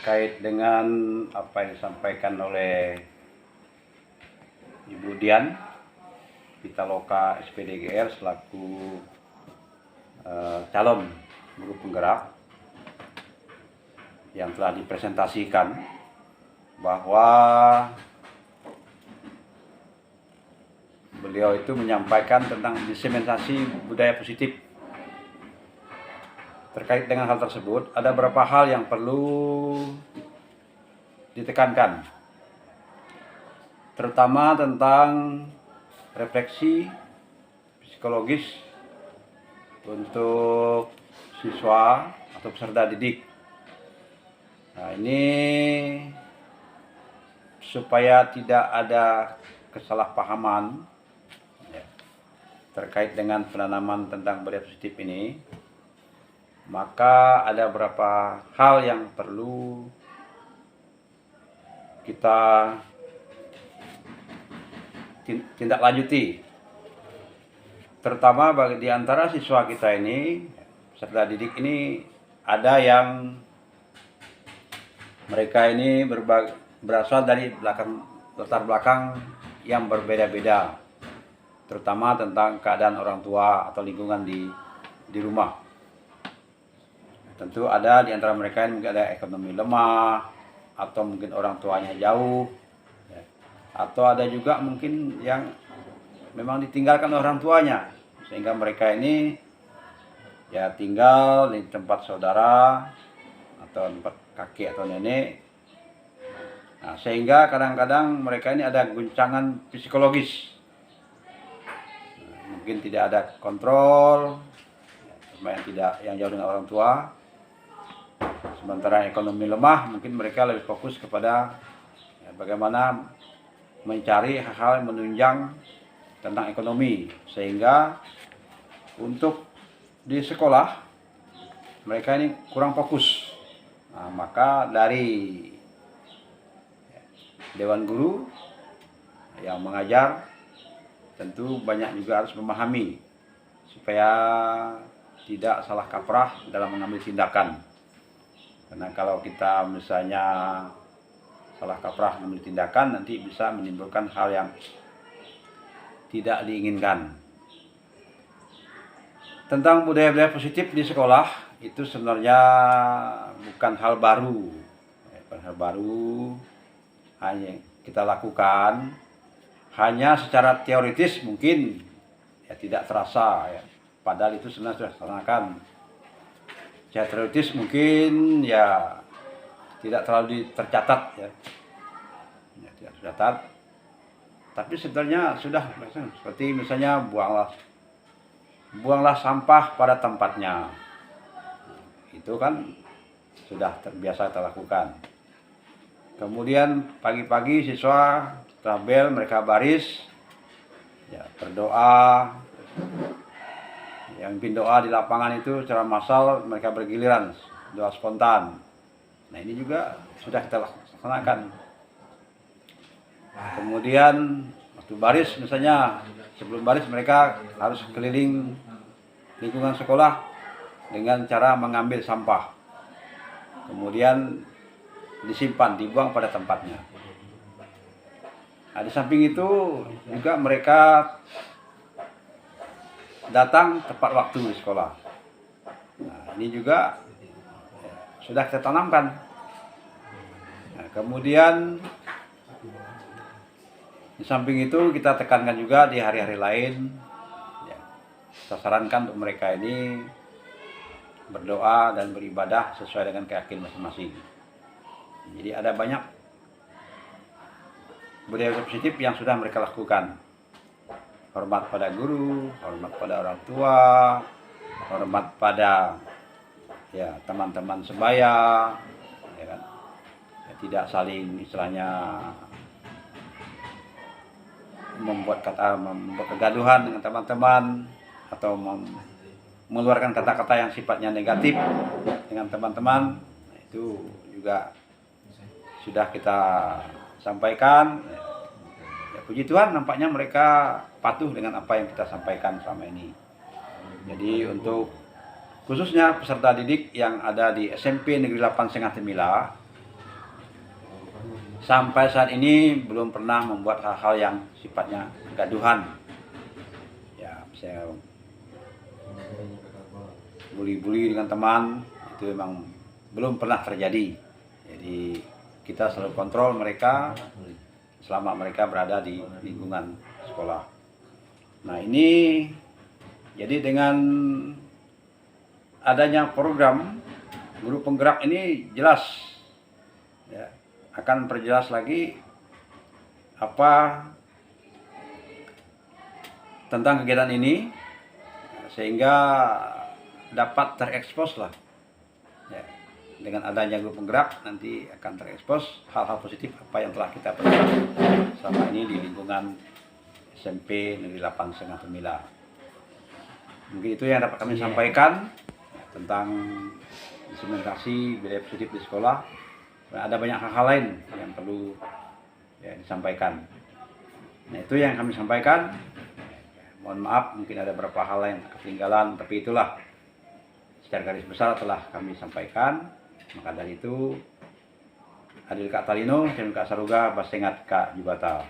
terkait dengan apa yang disampaikan oleh Ibu Dian Pitaloka SPDGR selaku calon guru penggerak yang telah dipresentasikan bahwa beliau itu menyampaikan tentang diseminasi budaya positif. Terkait dengan hal tersebut, ada beberapa hal yang perlu ditekankan, terutama tentang refleksi psikologis untuk siswa atau peserta didik. Nah, ini supaya tidak ada kesalahpahaman terkait dengan penanaman tentang budaya positif ini, maka ada beberapa hal yang perlu kita tindak lanjuti, terutama bagi di antara siswa kita ini, peserta didik ini, ada yang mereka ini berasal dari latar belakang yang berbeda-beda, terutama tentang keadaan orang tua atau lingkungan di rumah. Tentu ada di antara mereka yang mungkin ada ekonomi lemah, atau mungkin orang tuanya jauh, atau ada juga mungkin yang memang ditinggalkan orang tuanya, sehingga mereka ini ya tinggal di tempat saudara atau tempat kakek atau nenek. Nah, sehingga kadang-kadang mereka ini ada guncangan psikologis, mungkin tidak ada kontrol, yang jauh dengan orang tua. Sementara ekonomi lemah, mungkin mereka lebih fokus kepada bagaimana mencari hal-hal yang menunjang tentang ekonomi, sehingga untuk di sekolah mereka ini kurang fokus. Nah, maka dari Dewan Guru yang mengajar tentu banyak juga harus memahami supaya tidak salah kaprah dalam mengambil tindakan. Karena kalau kita misalnya salah kaprah mengambil tindakan, nanti bisa menimbulkan hal yang tidak diinginkan. Tentang budaya-budaya positif di sekolah itu sebenarnya bukan hal baru. Bukan hal baru, hanya kita lakukan hanya secara teoritis mungkin ya tidak terasa ya. Padahal itu sebenarnya sudah dilaksanakan. Secara teoritis mungkin ya tidak terlalu tercatat ya. Ya, tidak tercatat. Tapi sebenarnya sudah, seperti misalnya buanglah sampah pada tempatnya. Itu kan sudah terbiasa kita lakukan. Kemudian pagi-pagi siswa tabel mereka baris ya, berdoa. Yang pimpin doa di lapangan itu secara massal, mereka bergiliran doa spontan. Nah, ini juga sudah kita laksanakan. Kemudian waktu baris misalnya, sebelum baris mereka harus keliling lingkungan sekolah dengan cara mengambil sampah. Kemudian disimpan, dibuang pada tempatnya. Nah, di samping itu juga mereka datang tepat waktu di sekolah. Nah, ini juga sudah kita tanamkan. Nah, kemudian di samping itu kita tekankan juga di hari-hari lain, ya, kita sarankan untuk mereka ini berdoa dan beribadah sesuai dengan keyakinan masing-masing. Jadi ada banyak budaya positif yang sudah mereka lakukan. Hormat pada guru, hormat pada orang tua, hormat pada ya teman-teman sebaya, ya kan? Ya, tidak saling istilahnya membuat kegaduhan dengan teman-teman atau mengeluarkan kata-kata yang sifatnya negatif dengan teman-teman. Nah, itu juga sudah kita sampaikan. Ya, puji Tuhan, nampaknya mereka patuh dengan apa yang kita sampaikan selama ini. Jadi untuk khususnya peserta didik yang ada di SMP Negeri 8 Sengat Temila, sampai saat ini belum pernah membuat hal-hal yang sifatnya kegaduhan. Ya, saya bully-bully dengan teman itu memang belum pernah terjadi. Jadi kita selalu kontrol mereka selama mereka berada di lingkungan sekolah. Nah ini jadi dengan adanya program guru penggerak ini jelas ya, akan perjelas lagi apa tentang kegiatan ini sehingga dapat terekspos lah ya. Dengan adanya guru penggerak nanti akan terekspos hal-hal positif apa yang telah kita perbuat selama ini di lingkungan SMP Negeri 8 Sengah Pemila. Mungkin itu yang dapat kami sampaikan tentang diseminasi budaya positif di sekolah. Dan ada banyak hal-hal lain yang perlu ya, disampaikan. Nah itu yang kami sampaikan. Mohon maaf mungkin ada beberapa hal yang ketinggalan, tapi itulah secara garis besar telah kami sampaikan. Maka dari itu, Adil Kak Talino, Kak Saruga, Basengat Kak Jubata.